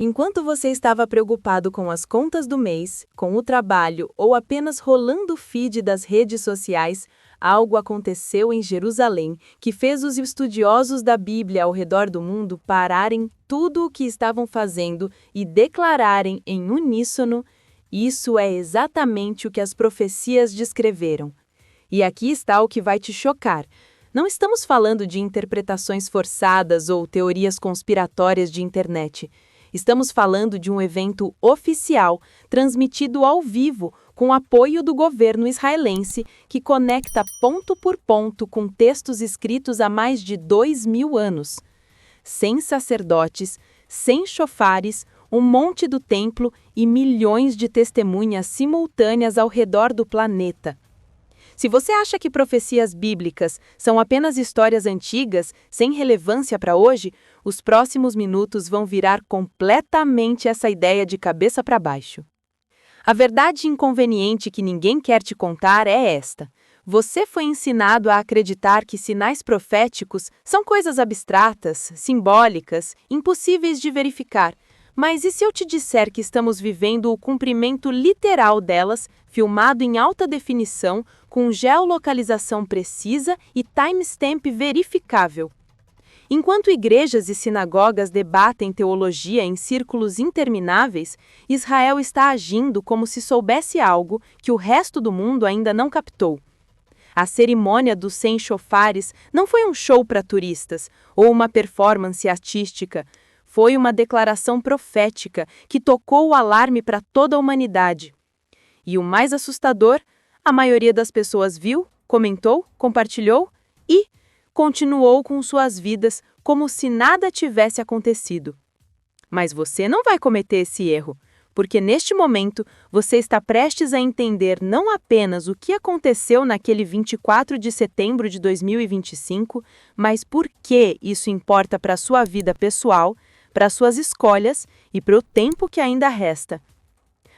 Enquanto você estava preocupado com as contas do mês, com o trabalho ou apenas rolando o feed das redes sociais, algo aconteceu em Jerusalém que fez os estudiosos da Bíblia ao redor do mundo pararem tudo o que estavam fazendo e declararem em uníssono: isso é exatamente o que as profecias descreveram. E aqui está o que vai te chocar. Não estamos falando de interpretações forçadas ou teorias conspiratórias de internet. Estamos falando de um evento oficial, transmitido ao vivo, com apoio do governo israelense, que conecta ponto por ponto com textos escritos há mais de 2000 anos. Sem sacerdotes, sem chofares, um monte do templo e milhões de testemunhas simultâneas ao redor do planeta. Se você acha que profecias bíblicas são apenas histórias antigas, sem relevância para hoje, os próximos minutos vão virar completamente essa ideia de cabeça para baixo. A verdade inconveniente que ninguém quer te contar é esta: você foi ensinado a acreditar que sinais proféticos são coisas abstratas, simbólicas, impossíveis de verificar. Mas e se eu te disser que estamos vivendo o cumprimento literal delas, filmado em alta definição, com geolocalização precisa e timestamp verificável? Enquanto igrejas e sinagogas debatem teologia em círculos intermináveis, Israel está agindo como se soubesse algo que o resto do mundo ainda não captou. A cerimônia dos 100 chofares não foi um show para turistas ou uma performance artística. Foi uma declaração profética que tocou o alarme para toda a humanidade. E o mais assustador, a maioria das pessoas viu, comentou, compartilhou e continuou com suas vidas como se nada tivesse acontecido. Mas você não vai cometer esse erro, porque neste momento você está prestes a entender não apenas o que aconteceu naquele 24 de setembro de 2025, mas por que isso importa para a sua vida pessoal, para suas escolhas e para o tempo que ainda resta.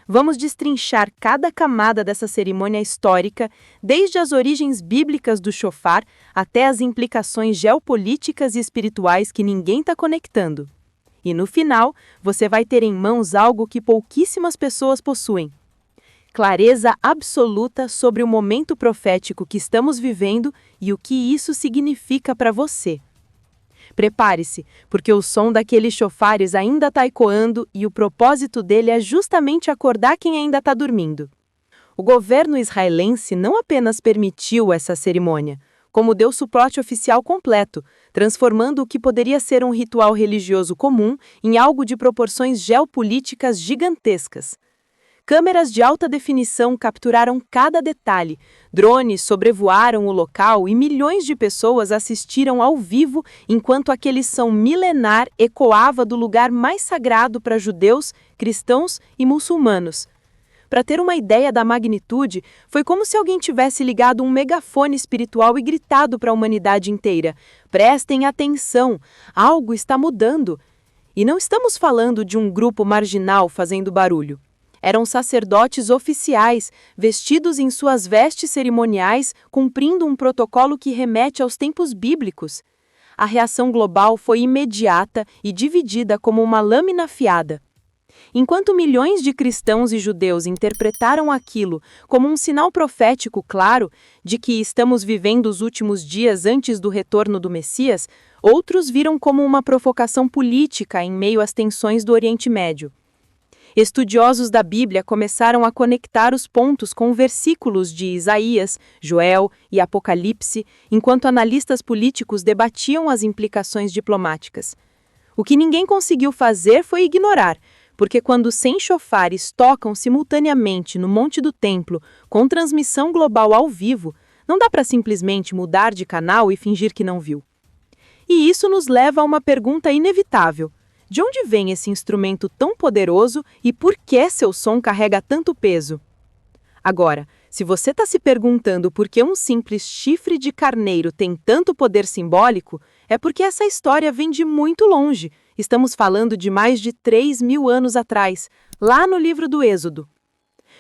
Vamos destrinchar cada camada dessa cerimônia histórica, desde as origens bíblicas do shofar até as implicações geopolíticas e espirituais que ninguém está conectando. E no final, você vai ter em mãos algo que pouquíssimas pessoas possuem: clareza absoluta sobre o momento profético que estamos vivendo e o que isso significa para você. Prepare-se, porque o som daqueles chofares ainda está ecoando e o propósito dele é justamente acordar quem ainda está dormindo. O governo israelense não apenas permitiu essa cerimônia, como deu suporte oficial completo, transformando o que poderia ser um ritual religioso comum em algo de proporções geopolíticas gigantescas. Câmeras de alta definição capturaram cada detalhe, drones sobrevoaram o local e milhões de pessoas assistiram ao vivo enquanto aquele som milenar ecoava do lugar mais sagrado para judeus, cristãos e muçulmanos. Para ter uma ideia da magnitude, foi como se alguém tivesse ligado um megafone espiritual e gritado para a humanidade inteira: prestem atenção, algo está mudando. E não estamos falando de um grupo marginal fazendo barulho. Eram sacerdotes oficiais, vestidos em suas vestes cerimoniais, cumprindo um protocolo que remete aos tempos bíblicos. A reação global foi imediata e dividida como uma lâmina afiada. Enquanto milhões de cristãos e judeus interpretaram aquilo como um sinal profético claro de que estamos vivendo os últimos dias antes do retorno do Messias, outros viram como uma provocação política em meio às tensões do Oriente Médio. Estudiosos da Bíblia começaram a conectar os pontos com versículos de Isaías, Joel e Apocalipse, enquanto analistas políticos debatiam as implicações diplomáticas. O que ninguém conseguiu fazer foi ignorar, porque quando 100 chofares tocam simultaneamente no Monte do Templo, com transmissão global ao vivo, não dá para simplesmente mudar de canal e fingir que não viu. E isso nos leva a uma pergunta inevitável: de onde vem esse instrumento tão poderoso e por que seu som carrega tanto peso? Agora, se você está se perguntando por que um simples chifre de carneiro tem tanto poder simbólico, é porque essa história vem de muito longe. Estamos falando de mais de 3.000 anos atrás, lá no livro do Êxodo.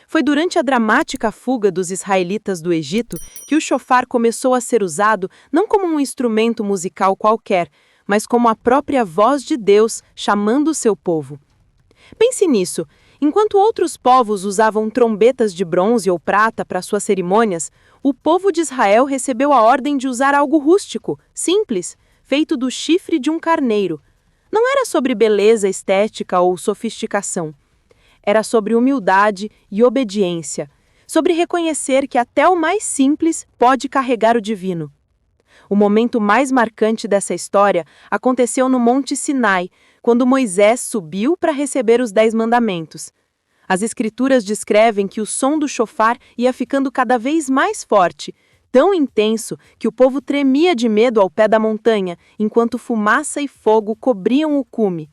Foi durante a dramática fuga dos israelitas do Egito que o shofar começou a ser usado não como um instrumento musical qualquer, mas como a própria voz de Deus chamando o seu povo. Pense nisso. Enquanto outros povos usavam trombetas de bronze ou prata para suas cerimônias, o povo de Israel recebeu a ordem de usar algo rústico, simples, feito do chifre de um carneiro. Não era sobre beleza estética ou sofisticação. Era sobre humildade e obediência, sobre reconhecer que até o mais simples pode carregar o divino. O momento mais marcante dessa história aconteceu no Monte Sinai, quando Moisés subiu para receber os 10 mandamentos. As escrituras descrevem que o som do chofar ia ficando cada vez mais forte, tão intenso que o povo tremia de medo ao pé da montanha, enquanto fumaça e fogo cobriam o cume.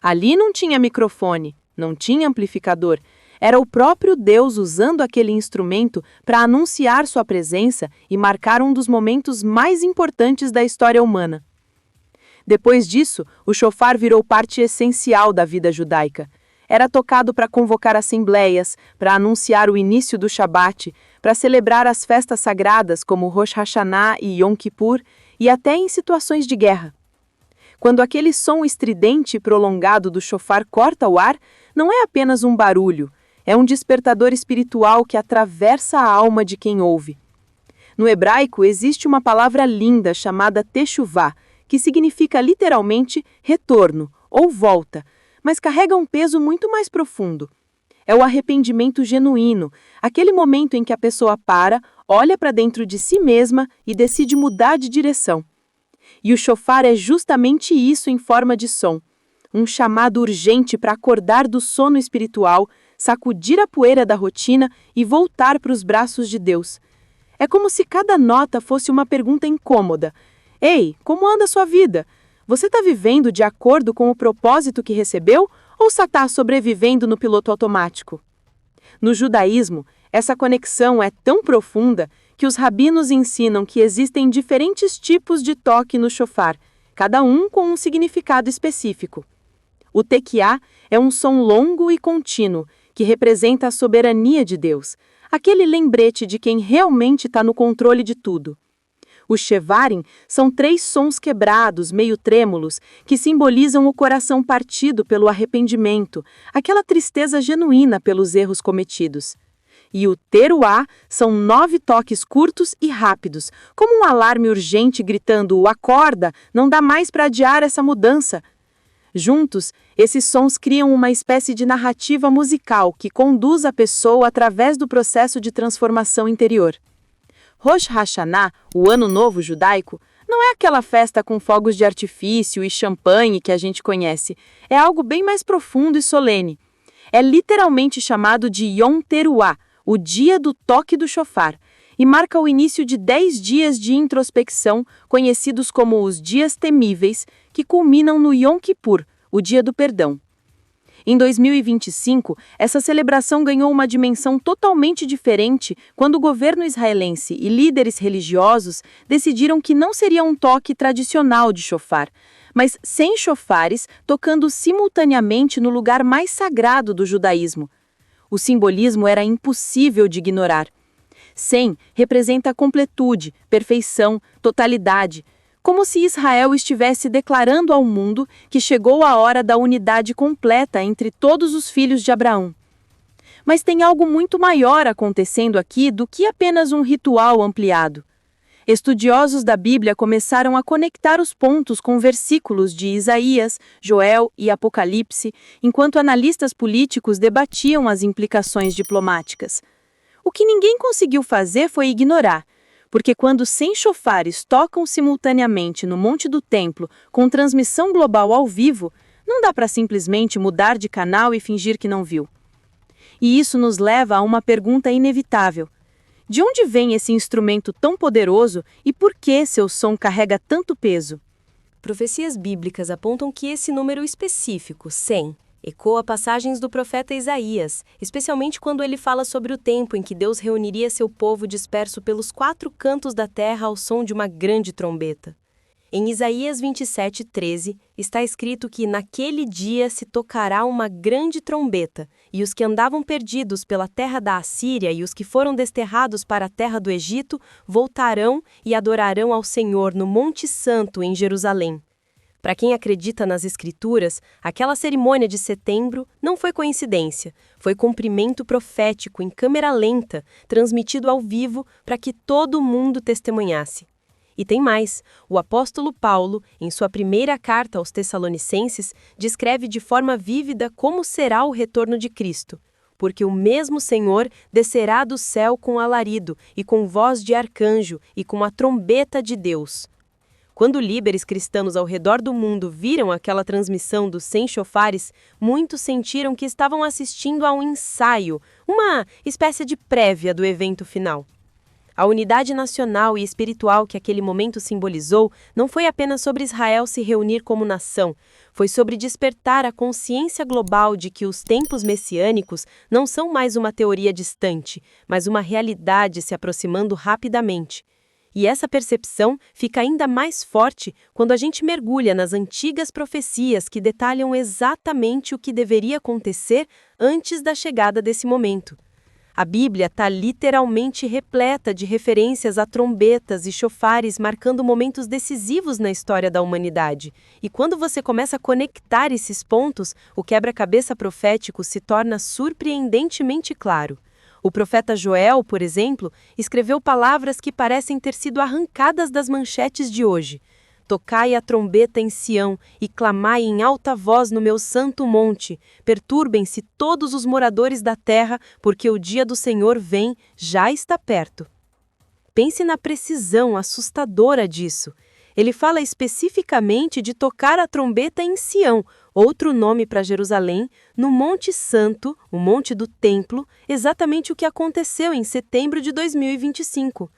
Ali não tinha microfone, não tinha amplificador. Era o próprio Deus usando aquele instrumento para anunciar sua presença e marcar um dos momentos mais importantes da história humana. Depois disso, o chofar virou parte essencial da vida judaica. Era tocado para convocar assembleias, para anunciar o início do Shabat, para celebrar as festas sagradas como Rosh Hashanah e Yom Kippur, e até em situações de guerra. Quando aquele som estridente e prolongado do chofar corta o ar, não é apenas um barulho, é um despertador espiritual que atravessa a alma de quem ouve. No hebraico existe uma palavra linda chamada teshuvá, que significa literalmente retorno ou volta, mas carrega um peso muito mais profundo. É o arrependimento genuíno, aquele momento em que a pessoa para, olha para dentro de si mesma e decide mudar de direção. E o chofar é justamente isso em forma de som. Um chamado urgente para acordar do sono espiritual, sacudir a poeira da rotina e voltar para os braços de Deus. É como se cada nota fosse uma pergunta incômoda. Ei, como anda a sua vida? Você está vivendo de acordo com o propósito que recebeu ou só está sobrevivendo no piloto automático? No judaísmo, essa conexão é tão profunda que os rabinos ensinam que existem diferentes tipos de toque no chofar, cada um com um significado específico. O tequiá é um som longo e contínuo, que representa a soberania de Deus, aquele lembrete de quem realmente está no controle de tudo. Os shevarim são 3 sons quebrados, meio trêmulos, que simbolizam o coração partido pelo arrependimento, aquela tristeza genuína pelos erros cometidos. E o teruá são 9 toques curtos e rápidos, como um alarme urgente gritando: acorda, não dá mais para adiar essa mudança. Juntos, esses sons criam uma espécie de narrativa musical que conduz a pessoa através do processo de transformação interior. Rosh Hashanah, o Ano Novo judaico, não é aquela festa com fogos de artifício e champanhe que a gente conhece. É algo bem mais profundo e solene. É literalmente chamado de Yom Teruah, o dia do toque do chofar, e marca o início de 10 dias de introspecção, conhecidos como os Dias Temíveis, que culminam no Yom Kippur, o Dia do Perdão. Em 2025, essa celebração ganhou uma dimensão totalmente diferente quando o governo israelense e líderes religiosos decidiram que não seria um toque tradicional de chofar, mas 100 chofares tocando simultaneamente no lugar mais sagrado do judaísmo. O simbolismo era impossível de ignorar. 100 representa completude, perfeição, totalidade, como se Israel estivesse declarando ao mundo que chegou a hora da unidade completa entre todos os filhos de Abraão. Mas tem algo muito maior acontecendo aqui do que apenas um ritual ampliado. Estudiosos da Bíblia começaram a conectar os pontos com versículos de Isaías, Joel e Apocalipse, enquanto analistas políticos debatiam as implicações diplomáticas. O que ninguém conseguiu fazer foi ignorar, porque quando 100 chofares tocam simultaneamente no Monte do Templo com transmissão global ao vivo, não dá para simplesmente mudar de canal e fingir que não viu. E isso nos leva a uma pergunta inevitável. De onde vem esse instrumento tão poderoso e por que seu som carrega tanto peso? Profecias bíblicas apontam que esse número específico, 100, ecoa passagens do profeta Isaías, especialmente quando ele fala sobre o tempo em que Deus reuniria seu povo disperso pelos 4 cantos da terra ao som de uma grande trombeta. Em Isaías 27:13, está escrito que naquele dia se tocará uma grande trombeta, e os que andavam perdidos pela terra da Assíria e os que foram desterrados para a terra do Egito voltarão e adorarão ao Senhor no Monte Santo em Jerusalém. Para quem acredita nas Escrituras, aquela cerimônia de setembro não foi coincidência, foi cumprimento profético em câmera lenta, transmitido ao vivo para que todo mundo testemunhasse. E tem mais, o apóstolo Paulo, em sua primeira carta aos Tessalonicenses, descreve de forma vívida como será o retorno de Cristo. Porque o mesmo Senhor descerá do céu com alarido, e com voz de arcanjo, e com a trombeta de Deus. Quando líderes cristãos ao redor do mundo viram aquela transmissão dos 100 chofares, muitos sentiram que estavam assistindo a um ensaio, uma espécie de prévia do evento final. A unidade nacional e espiritual que aquele momento simbolizou não foi apenas sobre Israel se reunir como nação, foi sobre despertar a consciência global de que os tempos messiânicos não são mais uma teoria distante, mas uma realidade se aproximando rapidamente. E essa percepção fica ainda mais forte quando a gente mergulha nas antigas profecias que detalham exatamente o que deveria acontecer antes da chegada desse momento. A Bíblia está literalmente repleta de referências a trombetas e chofares marcando momentos decisivos na história da humanidade. E quando você começa a conectar esses pontos, o quebra-cabeça profético se torna surpreendentemente claro. O profeta Joel, por exemplo, escreveu palavras que parecem ter sido arrancadas das manchetes de hoje. Tocai a trombeta em Sião e clamai em alta voz no meu santo monte. Perturbem-se todos os moradores da terra, porque o dia do Senhor vem, já está perto. Pense na precisão assustadora disso. Ele fala especificamente de tocar a trombeta em Sião, outro nome para Jerusalém, no Monte Santo, o Monte do Templo, exatamente o que aconteceu em setembro de 2025.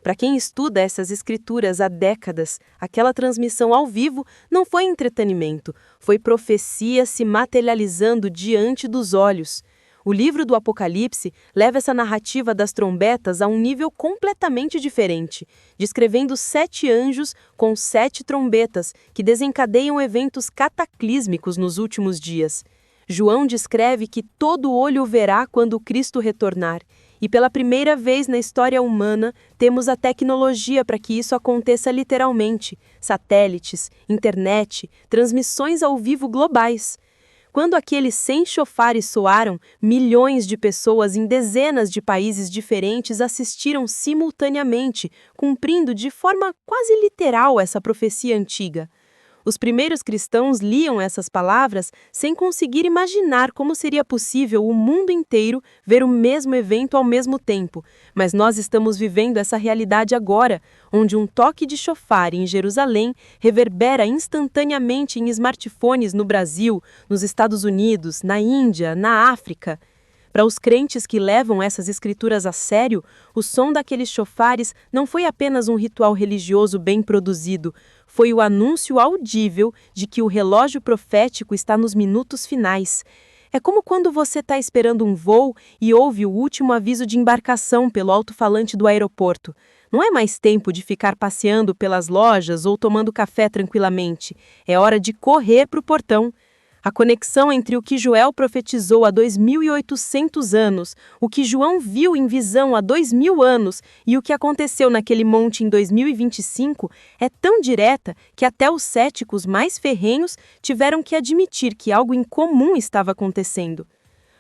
Para quem estuda essas escrituras há décadas, aquela transmissão ao vivo não foi entretenimento, foi profecia se materializando diante dos olhos. O livro do Apocalipse leva essa narrativa das trombetas a um nível completamente diferente, descrevendo 7 anjos com 7 trombetas que desencadeiam eventos cataclísmicos nos últimos dias. João descreve que todo olho o verá quando Cristo retornar. E pela primeira vez na história humana, temos a tecnologia para que isso aconteça literalmente: satélites, internet, transmissões ao vivo globais. Quando aqueles 100 chofares soaram, milhões de pessoas em dezenas de países diferentes assistiram simultaneamente, cumprindo de forma quase literal essa profecia antiga. Os primeiros cristãos liam essas palavras sem conseguir imaginar como seria possível o mundo inteiro ver o mesmo evento ao mesmo tempo, mas nós estamos vivendo essa realidade agora, onde um toque de chofar em Jerusalém reverbera instantaneamente em smartphones no Brasil, nos Estados Unidos, na Índia, na África. Para os crentes que levam essas escrituras a sério, o som daqueles chofares não foi apenas um ritual religioso bem produzido, foi o anúncio audível de que o relógio profético está nos minutos finais. É como quando você está esperando um voo e ouve o último aviso de embarcação pelo alto-falante do aeroporto. Não é mais tempo de ficar passeando pelas lojas ou tomando café tranquilamente. É hora de correr para o portão. A conexão entre o que Joel profetizou há 2.800 anos, o que João viu em visão há 2.000 anos e o que aconteceu naquele monte em 2025 é tão direta que até os céticos mais ferrenhos tiveram que admitir que algo incomum estava acontecendo.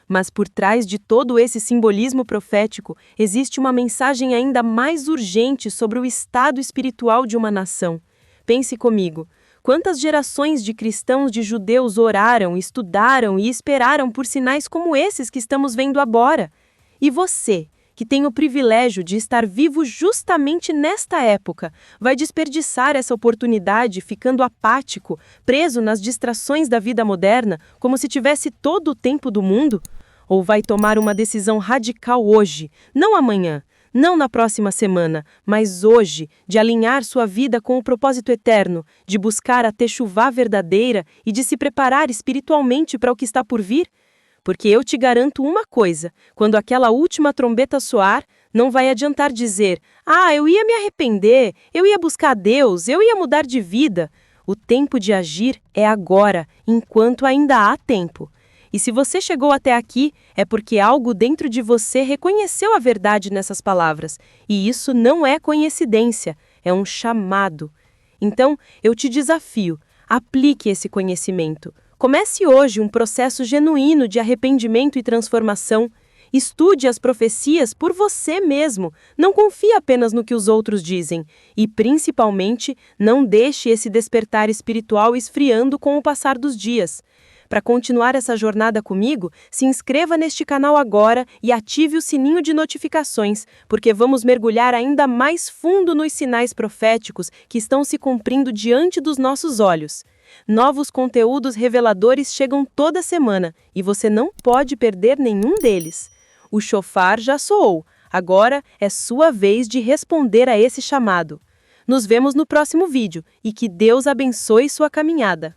Mas por trás de todo esse simbolismo profético, existe uma mensagem ainda mais urgente sobre o estado espiritual de uma nação. Pense comigo. Quantas gerações de cristãos de judeus oraram, estudaram e esperaram por sinais como esses que estamos vendo agora? E você, que tem o privilégio de estar vivo justamente nesta época, vai desperdiçar essa oportunidade ficando apático, preso nas distrações da vida moderna, como se tivesse todo o tempo do mundo? Ou vai tomar uma decisão radical hoje, não amanhã? Não na próxima semana, mas hoje, de alinhar sua vida com o propósito eterno, de buscar a techuvá verdadeira e de se preparar espiritualmente para o que está por vir? Porque eu te garanto uma coisa, quando aquela última trombeta soar, não vai adiantar dizer: eu ia me arrepender, eu ia buscar Deus, eu ia mudar de vida. O tempo de agir é agora, enquanto ainda há tempo. E se você chegou até aqui, é porque algo dentro de você reconheceu a verdade nessas palavras. E isso não é coincidência, é um chamado. Então, eu te desafio Aplique esse conhecimento. Comece hoje um processo genuíno de arrependimento e transformação. Estude as profecias por você mesmo. Não confie apenas no que os outros dizem. E, principalmente, não deixe esse despertar espiritual esfriando com o passar dos dias. Para continuar essa jornada comigo, se inscreva neste canal agora e ative o sininho de notificações, porque vamos mergulhar ainda mais fundo nos sinais proféticos que estão se cumprindo diante dos nossos olhos. Novos conteúdos reveladores chegam toda semana e você não pode perder nenhum deles. O chofar já soou, agora é sua vez de responder a esse chamado. Nos vemos no próximo vídeo e que Deus abençoe sua caminhada.